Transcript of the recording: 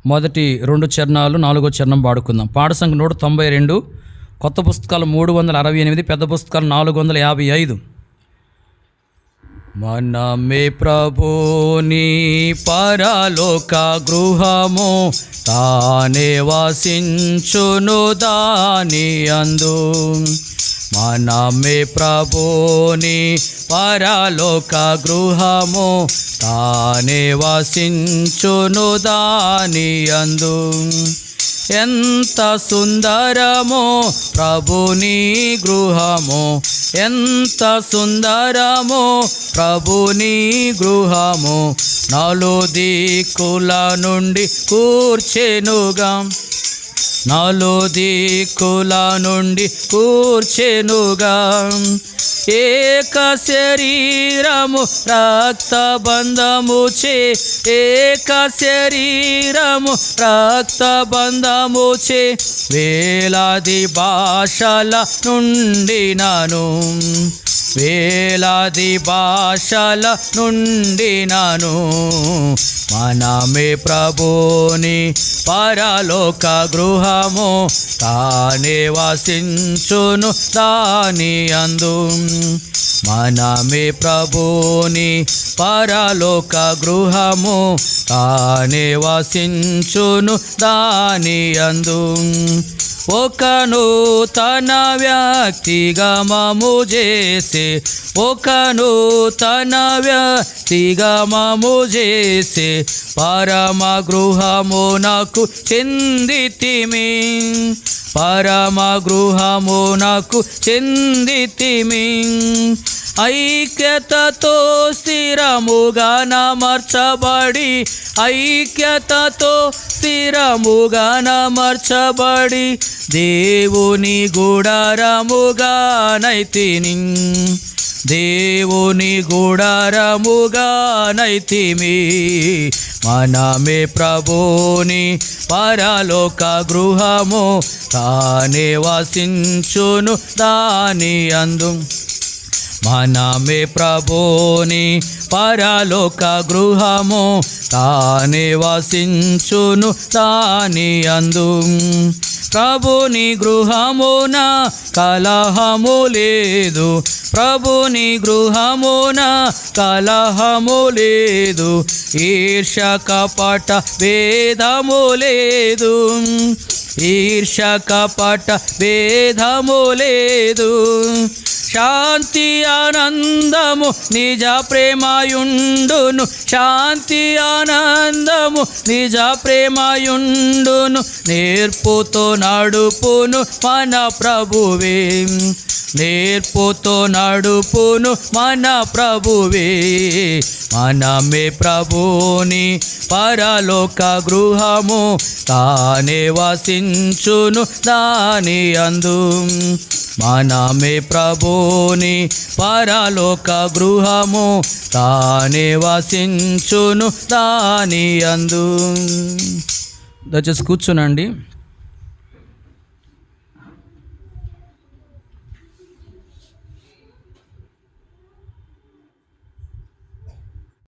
మొదటి 2 చరణాలు 4వ చరణం పాడుకుందాం. పాట సంఖ్య 192, కొత్త పుస్తకాలు 368, పెద్ద పుస్తకాలు 455. మనమే ప్రభుని పరలోక గృహము, తానే వసించును దాని అందు. మనమే ప్రభుని పరలోక గృహము, తానే వసించును దాని అందు. ఎంత సుందరమో ప్రభుని గృహము, ఎంత సుందరమో ప్రభుని గృహము, నలుదిక్కుల నుండి కూర్చెనుగా, నలుదిక్కుల నుండి కూర్చెనుగా. ఏక శరీరము రక్తబంధము చే, ఏక శరీరము రక్తబంధము చే, వేలాది భాషల నుండి నాను, వేలాది భాషల నుండి నాను. మనమే ప్రభుని పరలోక గృహము, తానే వసించును దాని అందు. మనమే ప్రభుని పరలోక గృహము, తానే వసించును దాని అందు. ఒక నూతన వ్యక్తిగమము చేసే, ఒక నూతన వ్యక్తిగమము చేసే, పరమ గృహమునకు చెందితిమి, పరమ గృహమునకు చెందితిమి. ఐక్యతతో స్థిరముగా నమర్చబడి, ఐక్యతతో స్థిరముగా నమర్చబడి, దేవుని గుడారముగా నైతిని, దేవుని గుడారముగా నైతిమి. మనమే ప్రభుని పరలోక గృహము, తానే వసించును దాని అందు. మనమే ప్రభుని పరలోక గృహము, తానే వసించును దాని అందు. ప్రభుని గృహమున కలహము లేదు, ప్రభుని గృహమున కలహము లేదు, ఈర్ష కపట భేదము లేదు, ఈర్ష కపట భేదము లేదు. శాంతి ఆనందము నిజ ప్రేమయుండును, శాంతి ఆనందము నిజ ప్రేమయుండును, నేర్పుతో నడుపును మన ప్రభువే, నేర్పుతో నడుపును మన ప్రభువే. మనమే ప్రభుని పరలోక గృహము, తానే వసించును దాని అందు. మనమే ప్రభుని పరలోక గృహము, తానే వసించును దాని అందు. దయచేసి కూర్చునండి.